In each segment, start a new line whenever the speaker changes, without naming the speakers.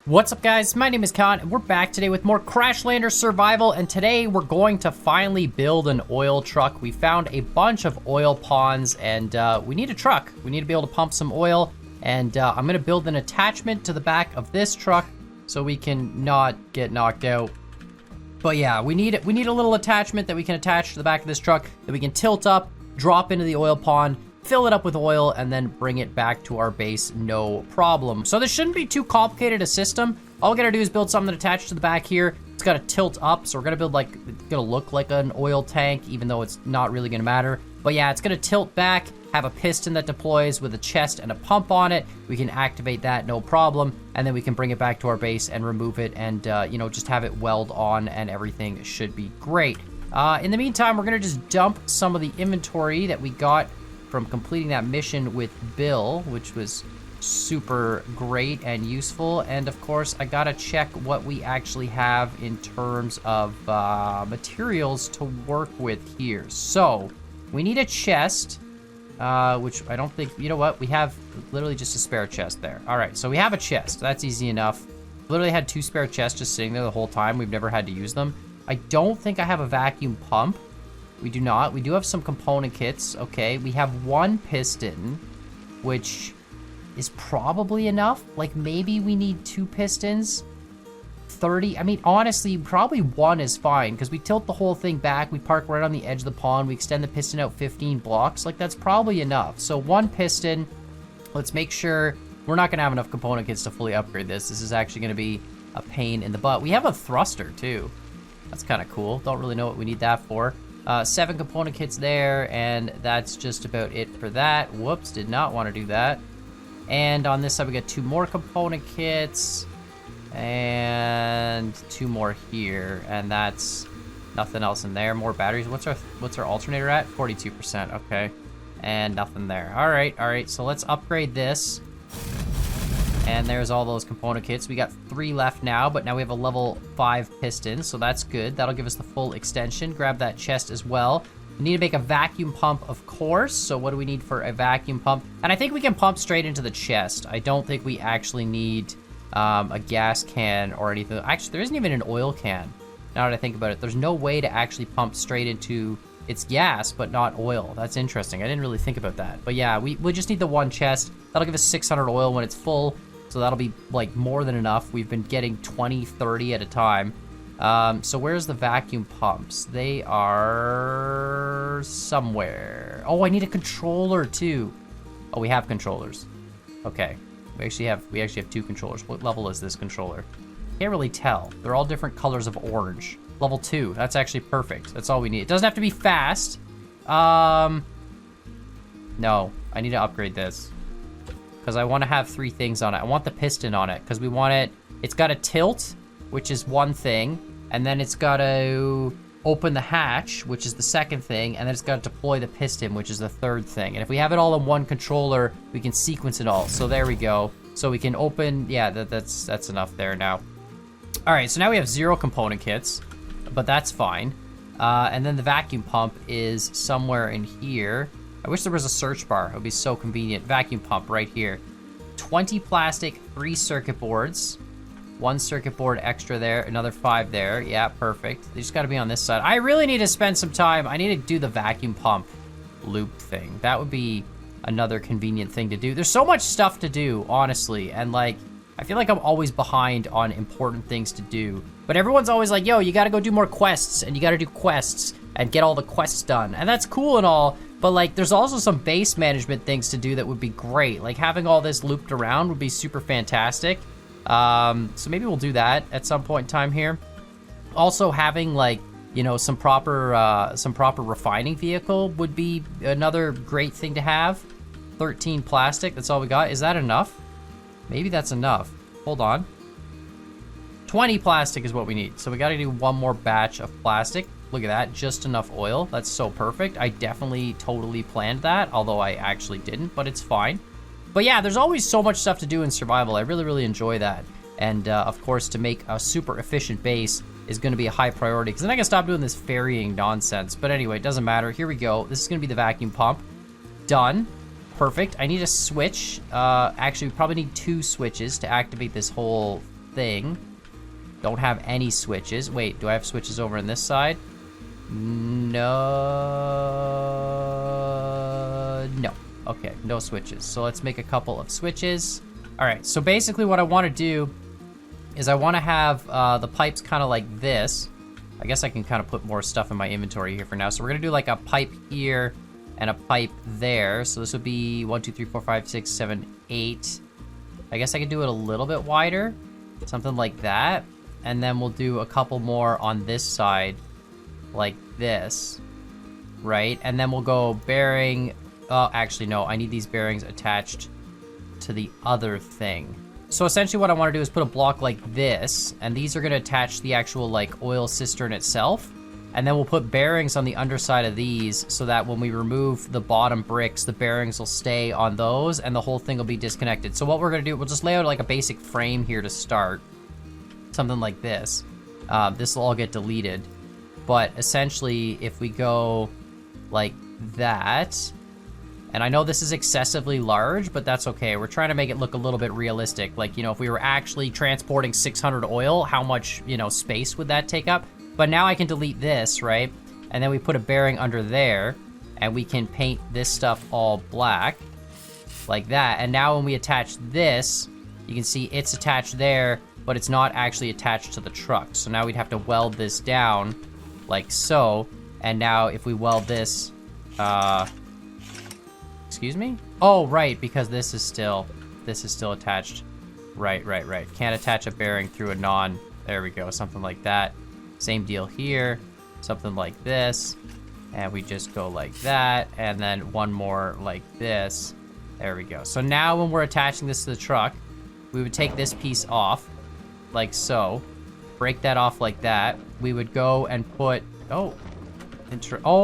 What's up, guys? My name is Khan, and we're back today with more Crashlander survival, and today we're going to finally build an oil truck. We found a bunch of oil ponds, and we need a truck. We need to be able to pump some oil, and I'm going to build an attachment to the back of this truck so we can not get knocked out. But yeah, we need a little attachment that we can attach to the back of this truck that we can tilt up, drop into the oil pond, fill it up with oil, and then bring it back to our base, no problem. So this shouldn't be too complicated a system. All we gotta do is build something attached to the back here. It's gotta tilt up, so we're gonna build like, it's gonna look like an oil tank, even though it's not really gonna matter. But yeah, it's gonna tilt back, have a piston that deploys with a chest and a pump on it. We can activate that, no problem, and then we can bring it back to our base and remove it and, you know, just have it weld on, and everything should be great. In the meantime, we're gonna just dump some of the inventory that we got from completing that mission with Bill, which was super great and useful. And of course, I gotta check what we actually have in terms of materials to work with here. So we need a chest, which I don't think, you know what? We have literally just a spare chest there. All right, so we have a chest. That's easy enough. Literally had 2 spare chests just sitting there the whole time. We've never had to use them. I don't think I have a vacuum pump. We do not. We do have some component kits. Okay, we have 1 piston, which is probably enough. Like, maybe we need 2 pistons. 30. I mean, honestly, probably 1 is fine, because we tilt the whole thing back. We park right on the edge of the pond. We extend the piston out 15 blocks. Like, that's probably enough. So 1 piston. Let's make sure we're not going to have enough component kits to fully upgrade this. This is actually going to be a pain in the butt. We have a thruster, too. That's kind of cool. Don't really know what we need that for. 7 component kits there, and that's just about it for that. Whoops, did not want to do that. And on this side, we got 2 more component kits, and 2 more here, and that's nothing else in there. More batteries. What's our alternator at? 42%. Okay, and nothing there. All right. So let's upgrade this. And there's all those component kits. We got 3 left now, but now we have a level 5 piston, so that's good. That'll give us the full extension. Grab that chest as well. We need to make a vacuum pump, of course. So what do we need for a vacuum pump? And I think we can pump straight into the chest. I don't think we actually need a gas can or anything. Actually, there isn't even an oil can, now that I think about it. There's no way to actually pump straight into its gas, but not oil. That's interesting. I didn't really think about that. But yeah, we just need the 1 chest. That'll give us 600 oil when it's full. So that'll be like more than enough. We've been getting 20, 30 at a time. So where's the vacuum pumps? They are somewhere. Oh, I need a controller too. Oh, we have controllers. Okay, we actually have 2 controllers. What level is this controller? Can't really tell. They're all different colors of orange. Level 2. That's actually perfect. That's all we need. It doesn't have to be fast. No, I need to upgrade this, because I want to have 3 things on it. I want the piston on it, because we want it, it's got to tilt, which is 1 thing, and then it's got to open the hatch, which is the 2nd thing, and then it's got to deploy the piston, which is the 3rd thing. And if we have it all in 1 controller, we can sequence it all. So there we go. So we can open, yeah, that's enough there now. All right, so now we have 0 component kits, but that's fine. And then the vacuum pump is somewhere in here. I wish there was a search bar. It would be so convenient. Vacuum pump right here. 20 plastic, 3 circuit boards. 1 circuit board extra there, another 5 there. Yeah, perfect. They just got to be on this side. I really need to spend some time. I need to do the vacuum pump loop thing. That would be another convenient thing to do. There's so much stuff to do, honestly. And like, I feel like I'm always behind on important things to do. But everyone's always like, yo, you got to go do more quests, and you got to do quests and get all the quests done. And that's cool and all. But like, there's also some base management things to do that would be great. Like having all this looped around would be super fantastic. So maybe we'll do that at some point in time here. Also having like, you know, some proper refining vehicle would be another great thing to have. 13 plastic, that's all we got. Is that enough? Maybe that's enough. Hold on. 20 plastic is what we need. So we got to do 1 more batch of plastic. Look at that, just enough oil. That's so perfect. I definitely totally planned that, although I actually didn't, but it's fine. But yeah, there's always so much stuff to do in survival. I really, really enjoy that. And of course, to make a super efficient base is going to be a high priority, because then I can stop doing this ferrying nonsense. But anyway, it doesn't matter. Here we go. This is going to be the vacuum pump. Done. Perfect. I need a switch. Actually, we probably need 2 switches to activate this whole thing. Don't have any switches. Wait, do I have switches over on this side? No. Okay, no switches. So let's make a couple of switches. All right, so basically what I want to do is I want to have the pipes kind of like this. I guess I can kind of put more stuff in my inventory here for now. So we're going to do like a pipe here and a pipe there. So this would be 1, 2, 3, 4, 5, 6, 7, 8. I guess I could do it a little bit wider, something like that. And then we'll do a couple more on this side like this, right? And then we'll go bearing. Oh, actually, no, I need these bearings attached to the other thing. So essentially what I want to do is put a block like this, and these are going to attach the actual like oil cistern itself. And then we'll put bearings on the underside of these so that when we remove the bottom bricks, the bearings will stay on those and the whole thing will be disconnected. So what we're going to do, we'll just lay out like a basic frame here to start. Something like this. This will all get deleted. But essentially, if we go like that, and I know this is excessively large, but that's okay. We're trying to make it look a little bit realistic. Like, you know, if we were actually transporting 600 oil, how much, you know, space would that take up? But now I can delete this, right? And then we put a bearing under there, and we can paint this stuff all black, like that. And now when we attach this, you can see it's attached there, but it's not actually attached to the truck. So now we'd have to weld this down, like so. And now if we weld this, excuse me? Oh, right, because this is still attached. Right. Can't attach a bearing through a non, there we go, something like that. Same deal here, something like this. And we just go like that, and then one more like this. There we go. So now when we're attaching this to the truck, we would take this piece off, like so. Break that off like that. We would go and put, oh,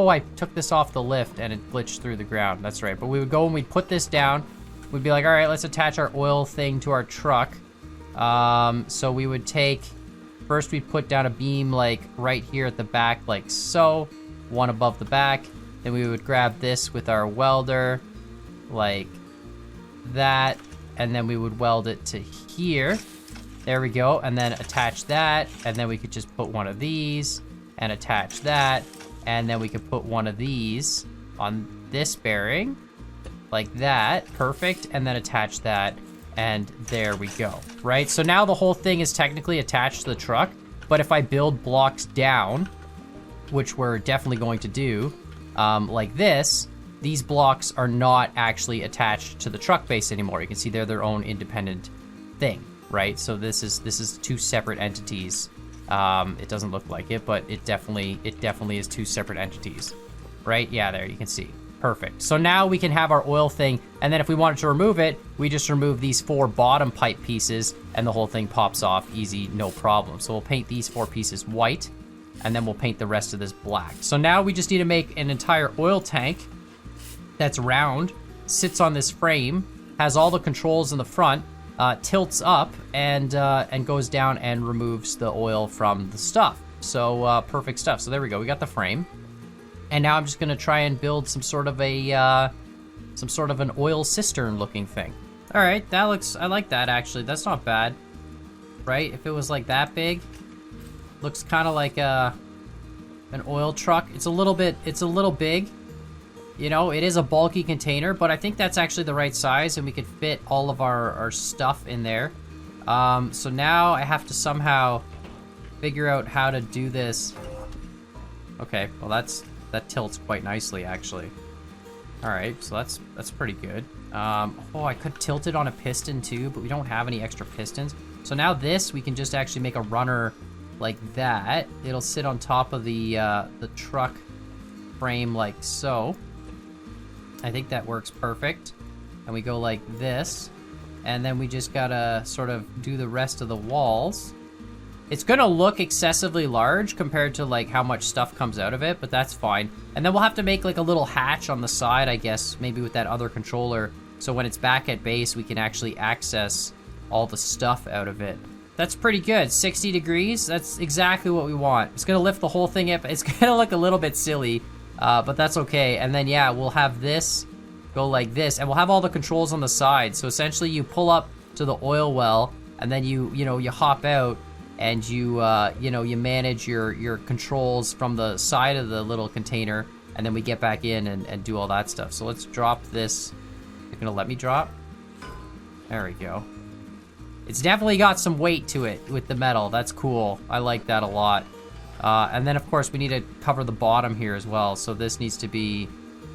I took this off the lift and it glitched through the ground. That's right. But we would go and we'd put this down. We'd be like, all right, let's attach our oil thing to our truck. So we would take, first we'd put down a beam like right here at the back, like so. One above the back. Then we would grab this with our welder, like that. And then we would weld it to here. There we go. And then attach that. And then we could just put one of these and attach that. And then we could put one of these on this bearing, like that. Perfect. And then attach that. And there we go. Right? So now the whole thing is technically attached to the truck. But if I build blocks down, which we're definitely going to do, like this, these blocks are not actually attached to the truck base anymore. You can see they're their own independent thing, right? So this is two separate entities. It doesn't look like it, but it definitely is two separate entities, right? Yeah, there you can see. Perfect. So now we can have our oil thing, and then if we wanted to remove it, we just remove these 4 bottom pipe pieces, and the whole thing pops off easy, no problem. So we'll paint these 4 pieces white, and then we'll paint the rest of this black. So now we just need to make an entire oil tank that's round, sits on this frame, has all the controls in the front, tilts up, and goes down and removes the oil from the stuff. So perfect stuff. So there we go. We got the frame, and now I'm just gonna try and build some sort of an oil cistern looking thing. All right, that looks. I like that actually. That's not bad, right? If it was like that big. Looks kind of like an oil truck. It's a little big. You know, it is a bulky container, but I think that's actually the right size, and we could fit all of our stuff in there. So now I have to somehow figure out how to do this. Okay, well that tilts quite nicely, actually. All right, so that's pretty good. Oh, I could tilt it on a piston too, but we don't have any extra pistons. So now this, we can just actually make a runner like that. It'll sit on top of the truck frame like so. I think that works perfect. And we go like this, and then we just gotta sort of do the rest of the walls. It's gonna look excessively large compared to like how much stuff comes out of it, but that's fine. And then we'll have to make like a little hatch on the side, I guess, maybe with that other controller, so when it's back at base we can actually access all the stuff out of it. That's pretty good. 60 degrees, that's exactly what we want. It's gonna lift the whole thing up. It's gonna look a little bit silly, but that's okay. And then yeah, we'll have this go like this, and we'll have all the controls on the side. So essentially you pull up to the oil well, and then you hop out, and you manage your controls from the side of the little container, and then we get back in and do all that stuff. So let's drop this. You're gonna let me drop? There we go. It's definitely got some weight to it with the metal. That's cool. I like that a lot. And then, of course, we need to cover the bottom here as well. So this needs to be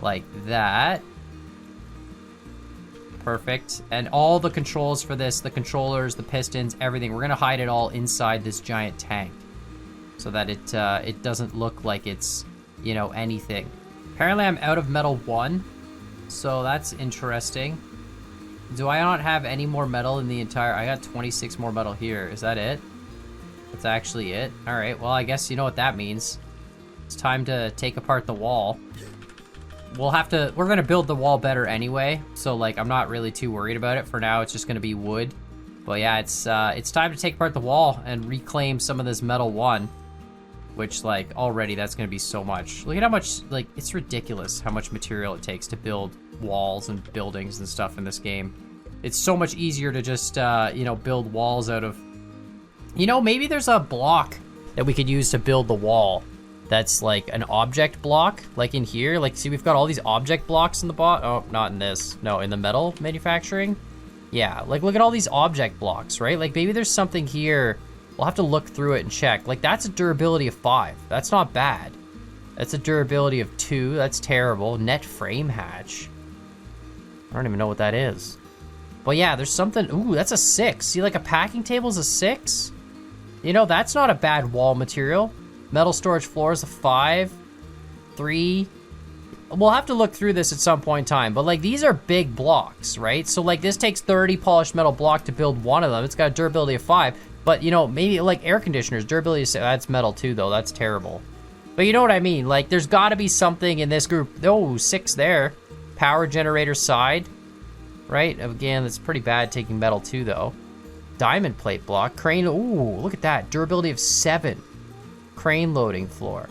like that. Perfect. And all the controls for this, the controllers, the pistons, everything, we're going to hide it all inside this giant tank so that it doesn't look like it's, anything. Apparently, I'm out of metal 1, so that's interesting. Do I not have any more metal in the entire... I got 26 more metal here. Is that it? That's actually it. All right, well, I guess you know what that means. It's time to take apart the wall. We're gonna build the wall better anyway, so like I'm not really too worried about it. For now, it's just gonna be wood. But yeah, it's time to take apart the wall and reclaim some of this metal 1, which like already that's gonna be so much. Look at how much, like, it's ridiculous how much material it takes to build walls and buildings and stuff in this game. It's so much easier to just build walls out of, maybe there's a block that we could use to build the wall that's like an object block, like in here. Like, see, we've got all these object blocks in the oh, not in this, no, in the metal manufacturing. Yeah, like look at all these object blocks, right? Like maybe there's something here. We'll have to look through it and check. Like that's a durability of 5. That's not bad. That's a durability of 2. That's terrible. Net frame hatch. I don't even know what that is. But yeah, there's something. Ooh, that's a 6. See, like a packing table is a 6. That's not a bad wall material. Metal storage floor is a 5. 3. We'll have to look through this at some point in time. But like these are big blocks, right? So like this takes 30 polished metal block to build one of them. It's got a durability of 5. But maybe like air conditioners, durability of 6. That's metal too, though. That's terrible. But you know what I mean? Like there's got to be something in this group. Oh, 6 there. Power generator side. Right? Again, that's pretty bad taking metal too, though. Diamond plate block. Crane. Ooh, look at that. Durability of 7. Crane loading floor.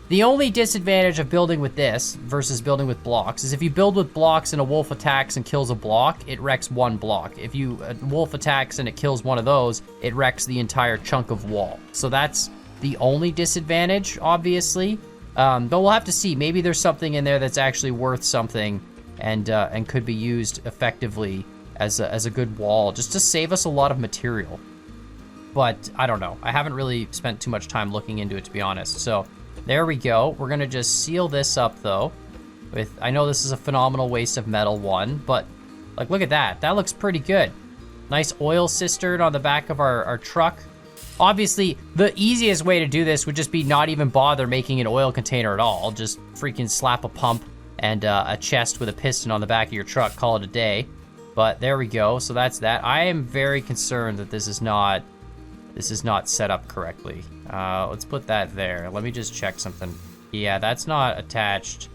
The only disadvantage of building with this versus building with blocks is if you build with blocks and a wolf attacks and kills a block, it wrecks one block. If a wolf attacks and it kills one of those, it wrecks the entire chunk of wall. So that's the only disadvantage, obviously. But we'll have to see. Maybe there's something in there that's actually worth something and could be used effectively as a good wall, just to save us a lot of material. But I don't know. I haven't really spent too much time looking into it, to be honest. So there we go. We're gonna just seal this up though. I know this is a phenomenal waste of metal 1, but like look at that. That looks pretty good. Nice oil cistern on the back of our truck. Obviously, the easiest way to do this would just be not even bother making an oil container at all. Just freaking slap a pump and a chest with a piston on the back of your truck, call it a day. But there we go. So that's that. I am very concerned that this is not set up correctly. Let's put that there. Let me just check something. Yeah, that's not attached.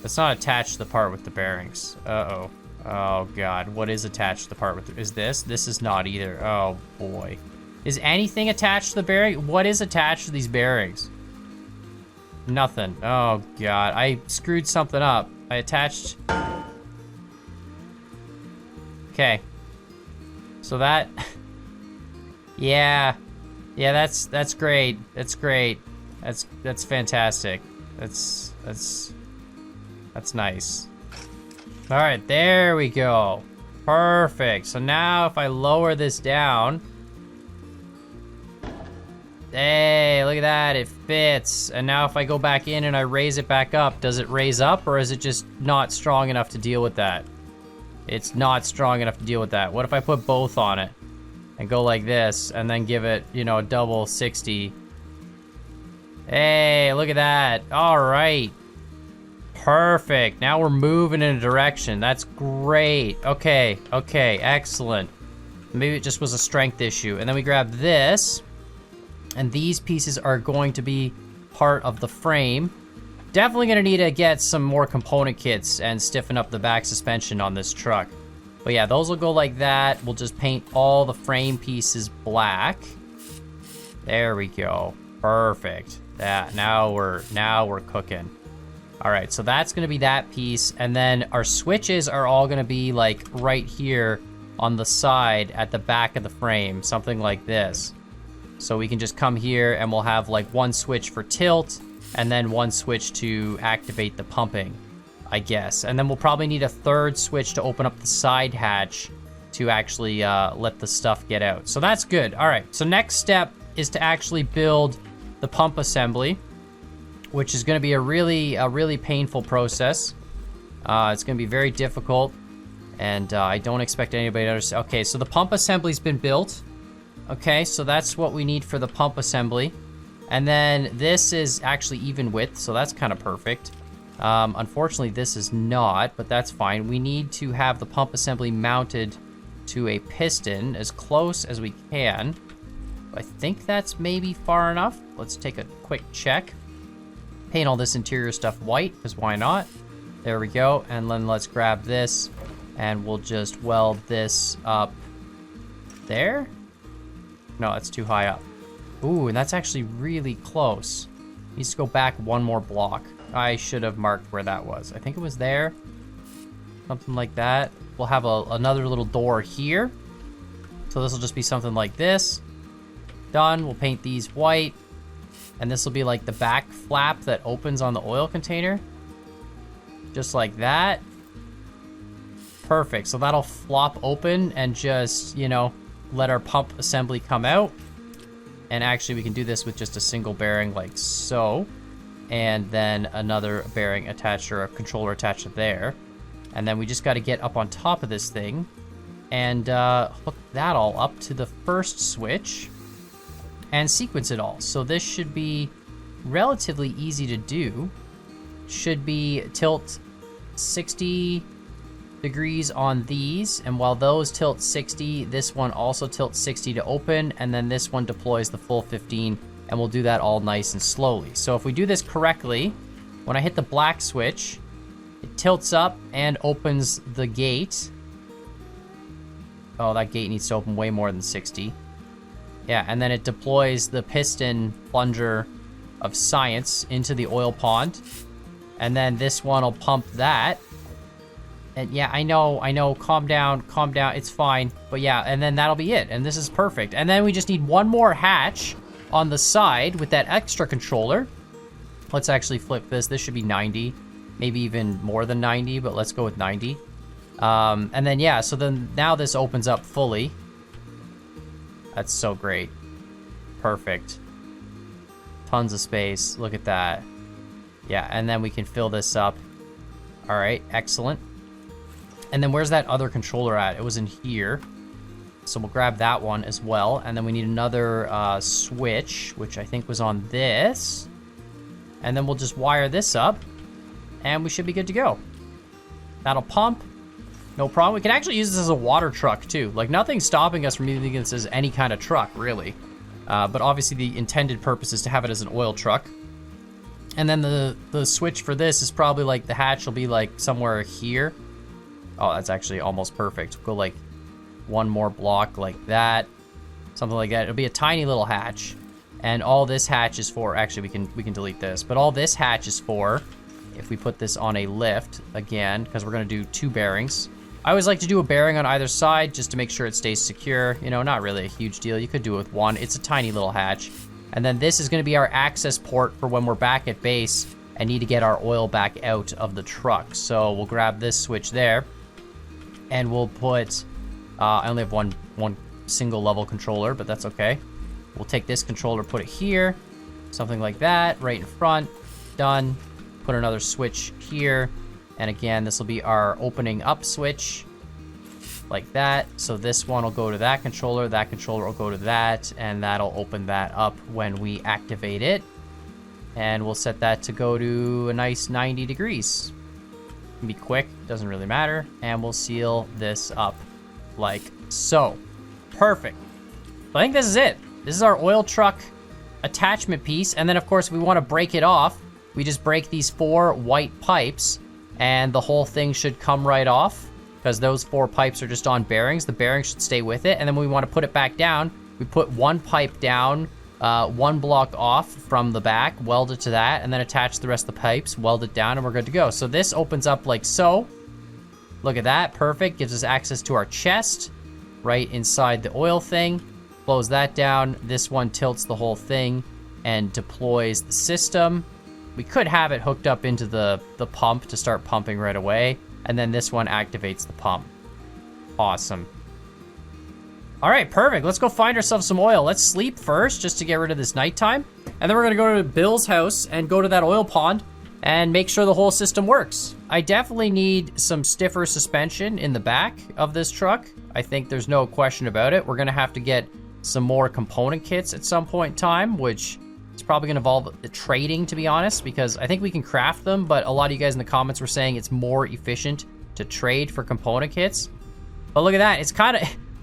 That's not attached to the part with the bearings. Uh-oh. Oh, God. What is attached to the part with is this? This is not either. Oh, boy. Is anything attached to the bearing? What is attached to these bearings? Nothing. Oh, God. I screwed something up. I attached... Okay. So that... Yeah. Yeah, that's great. That's great. That's fantastic. That's nice. All right, there we go. Perfect. So now if I lower this down, hey, look at that, it fits. And now if I go back in and I raise it back up, does it raise up or is it just not strong enough to deal with that? It's not strong enough to deal with that. What if I put both on it and go like this and then give it, a double 60? Hey, look at that. All right. Perfect. Now we're moving in a direction. That's great. Okay, excellent. Maybe it just was a strength issue. And then we grab this, and these pieces are going to be part of the frame. Definitely gonna need to get some more component kits and stiffen up the back suspension on this truck. But yeah, those will go like that. We'll just paint all the frame pieces black. There we go. Perfect. Now we're cooking. All right, so that's gonna be that piece, and then our switches are all gonna be like right here on the side at the back of the frame, something like this. So we can just come here and we'll have like one switch for tilt and then one switch to activate the pumping, I guess. And then we'll probably need a third switch to open up the side hatch to actually let the stuff get out. So that's good. All right, so next step is to actually build the pump assembly, which is going to be a really painful process. It's going to be very difficult, and I don't expect anybody to understand. Okay, so the pump assembly's been built. Okay, so that's what we need for the pump assembly. And then this is actually even width, so that's kind of perfect. Unfortunately, this is not, but that's fine. We need to have the pump assembly mounted to a piston as close as we can. I think that's maybe far enough. Let's take a quick check. Paint all this interior stuff white, because why not? There we go. And then let's grab this, and we'll just weld this up there. No, that's too high up. Ooh, and that's actually really close. Needs to go back one more block. I should have marked where that was. I think it was there. Something like that. We'll have another little door here. So this will just be something like this. Done. We'll paint these white. And this will be like the back flap that opens on the oil container. Just like that. Perfect. So that'll flop open and just, you know, let our pump assembly come out. And actually we can do this with just a single bearing like so. And then another bearing attached, or a controller attached to there. And then we just got to get up on top of this thing and hook that all up to the first switch and sequence it all. So this should be relatively easy to do. Should be tilt 60 degrees on these, and while those tilt 60, this one also tilts 60 to open, and then this one deploys the full 15, and we'll do that all nice and slowly. So if we do this correctly, when I hit the black switch, it tilts up and opens the gate. Oh, that gate needs to open way more than 60. Yeah, and then it deploys the piston plunger of science into the oil pond. And then this one will pump that. And yeah, I know, calm down, it's fine. But yeah, and then that'll be it, and this is perfect. And then we just need one more hatch on the side with that extra controller. Let's actually flip this. This should be 90, maybe even more than 90, but let's go with 90. And then yeah, so then now this opens up fully. That's so great. Perfect. Tons of space. Look at that. Yeah, and then we can fill this up. All right, excellent. And then where's that other controller at? It was in here. So we'll grab that one as well. And then we need another switch, which I think was on this. And then we'll just wire this up. And we should be good to go. That'll pump. No problem. We can actually use this as a water truck too. Like, nothing's stopping us from using this as any kind of truck, really. But obviously the intended purpose is to have it as an oil truck. And then the switch for this is probably like the hatch will be like somewhere here. Oh, that's actually almost perfect. We'll go like one more block like that. Something like that. It'll be a tiny little hatch. And all this hatch is for, actually we can delete this, but all this hatch is for, if we put this on a lift again, because we're gonna do 2 bearings. I always like to do a bearing on either side just to make sure it stays secure. You know, not really a huge deal. You could do it with one. It's a tiny little hatch. And then this is gonna be our access port for when we're back at base and need to get our oil back out of the truck. So we'll grab this switch there and we'll put, I only have one single level controller, but that's okay. We'll take this controller, put it here, something like that, right in front, done. Put another switch here, and again, this will be our opening up switch, like that. So this one will go to that controller will go to that, and that'll open that up when we activate it. And we'll set that to go to a nice 90 degrees. It can be quick, doesn't really matter. And we'll seal this up like so. Perfect. I think this is it. This is our oil truck attachment piece. And then of course, if we want to break it off, we just break these 4 white pipes and the whole thing should come right off because those 4 pipes are just on bearings. The bearings should stay with it. And then when we want to put it back down, we put 1 pipe down, 1 block off from the back, weld it to that, and then attach the rest of the pipes, weld it down, and we're good to go. So this opens up like so. Look at that, perfect. Gives us access to our chest. right inside the oil thing. Close that down. This one tilts the whole thing and deploys the system. We could have it hooked up into the pump to start pumping right away. And then this one activates the pump. Awesome. All right, perfect. Let's go find ourselves some oil. Let's sleep first just to get rid of this nighttime. And then we're gonna go to Bill's house and go to that oil pond and make sure the whole system works. I definitely need some stiffer suspension in the back of this truck. I think there's no question about it. We're gonna have to get some more component kits at some point in time, which is probably gonna involve the trading, to be honest, because I think we can craft them, but a lot of you guys in the comments were saying it's more efficient to trade for component kits. But look at that,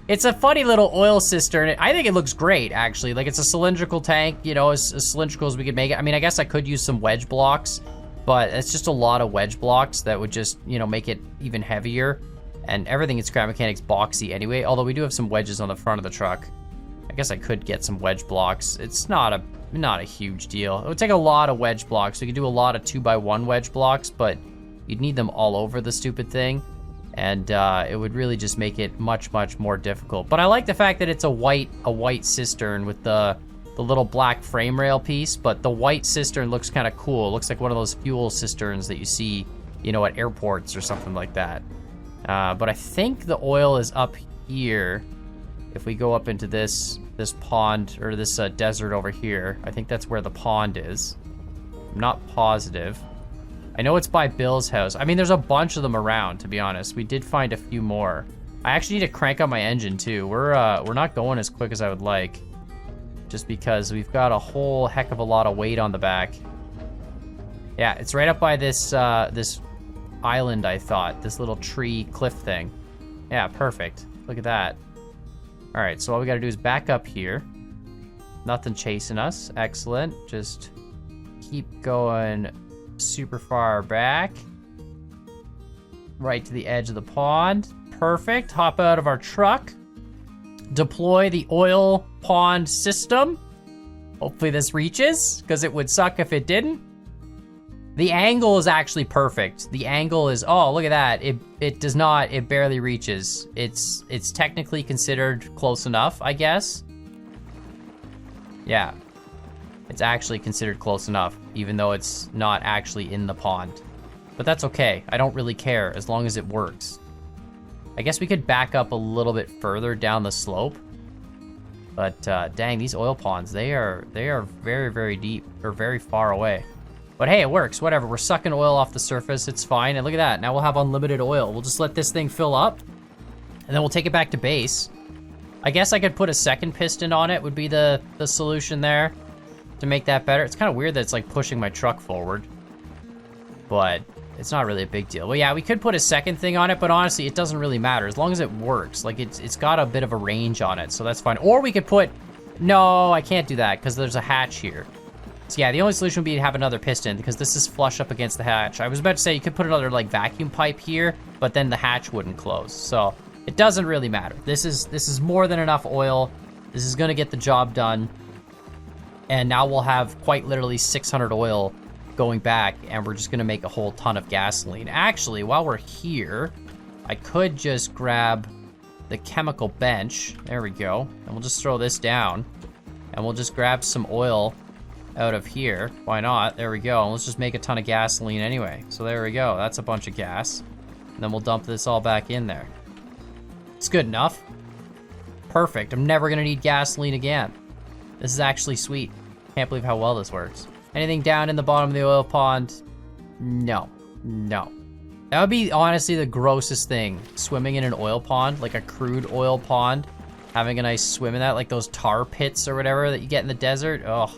it's a funny little oil cistern. I think it looks great, actually. Like, it's a cylindrical tank, you know, as cylindrical as we could make it. I mean, I guess I could use some wedge blocks, but it's just a lot of wedge blocks that would just, you know, make it even heavier. And everything in Scrap Mechanics boxy anyway, although we do have some wedges on the front of the truck. I guess I could get some wedge blocks. It's not a huge deal. It would take a lot of wedge blocks. We could do a lot of 2x1 wedge blocks, but you'd need them all over the stupid thing. And it would really just make it much, much more difficult. But I like the fact that it's a white cistern with the little black frame rail piece, but the white cistern looks kind of cool. It looks like one of those fuel cisterns that you see, you know, at airports or something like that. But I think the oil is up here. If we go up into this pond, or this desert over here, I think that's where the pond is. I'm not positive. I know it's by Bill's house. I mean, there's a bunch of them around, to be honest. We did find a few more. I actually need to crank up my engine too. We're not going as quick as I would like, just because we've got a whole heck of a lot of weight on the back. Yeah, it's right up by this this island, I thought. This little tree cliff thing. Yeah, perfect. Look at that. All right, so all we gotta do is back up here. Nothing chasing us. Excellent. Just keep going super far back. Right to the edge of the pond. Perfect. Hop out of our truck. Deploy the oil pond system. Hopefully this reaches, because it would suck if it didn't. The angle is actually perfect. The angle is, oh, look at that. It does not, it barely reaches. It's technically considered close enough, I guess. Yeah. It's actually considered close enough, even though it's not actually in the pond. But that's okay. I don't really care, as long as it works. I guess we could back up a little bit further down the slope. But dang, these oil ponds, they are very, very deep, or very far away. But hey, it works, whatever. We're sucking oil off the surface, it's fine. And look at that, now we'll have unlimited oil. We'll just let this thing fill up, and then we'll take it back to base. I guess I could put a second piston on it, would be the solution there to make that better. It's kind of weird that it's like pushing my truck forward, but it's not really a big deal. Well, yeah, we could put a second thing on it, but honestly, it doesn't really matter as long as it works. Like, it's got a bit of a range on it, so that's fine. Or we could put, no, I can't do that because there's a hatch here. So yeah, the only solution would be to have another piston because this is flush up against the hatch. I was about to say you could put another like vacuum pipe here, but then the hatch wouldn't close. So it doesn't really matter. This is more than enough oil. This is gonna get the job done. And now we'll have quite literally 600 oil going back, and we're just gonna make a whole ton of gasoline. Actually, while we're here, I could just grab the chemical bench. There we go. And we'll just throw this down, and we'll just grab some oil out of here. Why not? There we go. And let's just make a ton of gasoline anyway. So there we go. That's a bunch of gas. And then we'll dump this all back in there. It's good enough. Perfect. I'm never gonna need gasoline again. This is actually sweet. Can't believe how well this works. Anything down in the bottom of the oil pond? No. No. That would be honestly the grossest thing. Swimming in an oil pond, like a crude oil pond. Having a nice swim in that, like those tar pits or whatever that you get in the desert. Oh,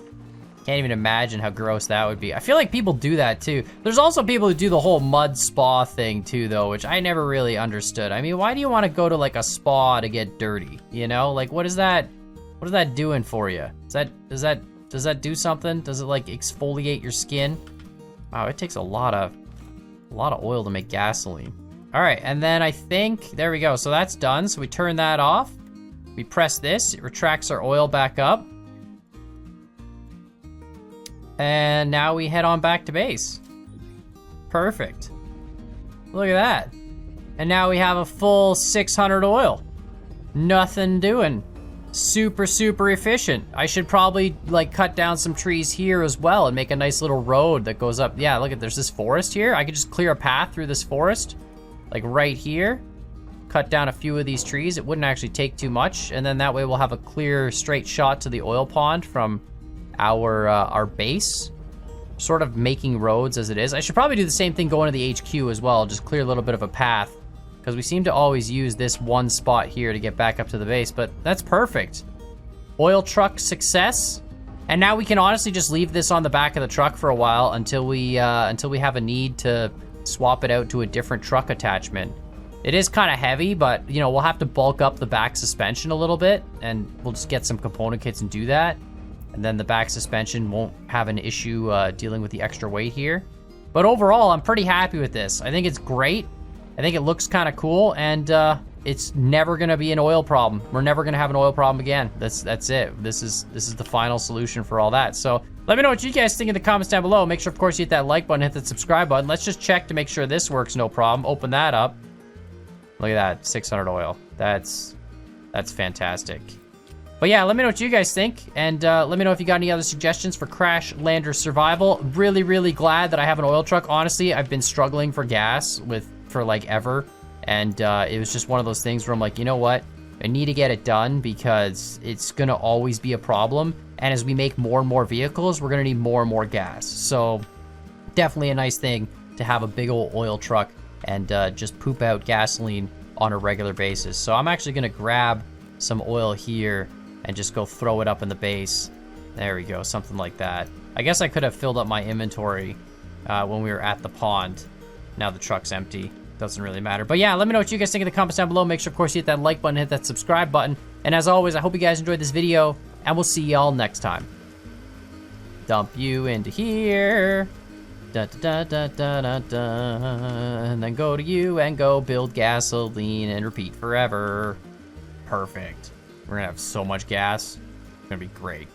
can't even imagine how gross that would be. I feel like people do that too. There's also people who do the whole mud spa thing too though, which I never really understood. I mean, why do you want to go to like a spa to get dirty? You know, like what is that doing for you? Does that do something? Does it like exfoliate your skin? Wow, it takes a lot of oil to make gasoline. All right, and then I think, there we go. So that's done. So we turn that off. We press this, it retracts our oil back up. And now we head on back to base. Perfect. Look at that. And now we have a full 600 oil. Nothing doing. Super, super efficient. I should probably like cut down some trees here as well and make a nice little road that goes up. Yeah, look at, there's this forest here. I could just clear a path through this forest, like right here. Cut down a few of these trees. It wouldn't actually take too much. And then that way we'll have a clear straight shot to the oil pond from our base. Sort of making roads as it is. I should probably do the same thing going to the HQ as well. Just clear a little bit of a path. Because we seem to always use this one spot here to get back up to the base, but that's perfect. Oil truck success. And now we can honestly just leave this on the back of the truck for a while until we have a need to swap it out to a different truck attachment. It is kind of heavy, but you know, we'll have to bulk up the back suspension a little bit, and we'll just get some component kits and do that. And then the back suspension won't have an issue dealing with the extra weight here. But overall, I'm pretty happy with this. I think it's great. I think it looks kind of cool, and it's never gonna be an oil problem. We're never gonna have an oil problem again. That's it. This is the final solution for all that. So let me know what you guys think in the comments down below. Make sure, of course, you hit that like button, hit that subscribe button. Let's just check to make sure this works, no problem. Open that up. Look at that, 600 oil. That's fantastic. But yeah, let me know what you guys think, and let me know if you got any other suggestions for Crashlander survival. Really, really glad that I have an oil truck. Honestly, I've been struggling for gas for like ever, and it was just one of those things where I'm like, you know what, I need to get it done because it's gonna always be a problem, and as we make more and more vehicles, we're gonna need more and more gas. So definitely a nice thing to have a big old oil truck and just poop out gasoline on a regular basis. So I'm actually gonna grab some oil here and just go throw it up in the base. There we go, something like that. I guess I could have filled up my inventory when we were at the pond. Now the truck's empty. Doesn't really matter. But yeah, let me know what you guys think in the comments down below. Make sure, of course, you hit that like button, hit that subscribe button. And as always, I hope you guys enjoyed this video, and we'll see y'all next time. Dump you into here. Da, da, da, da, da, da, and then go to you and go build gasoline and repeat forever. Perfect. We're gonna have so much gas. It's gonna be great.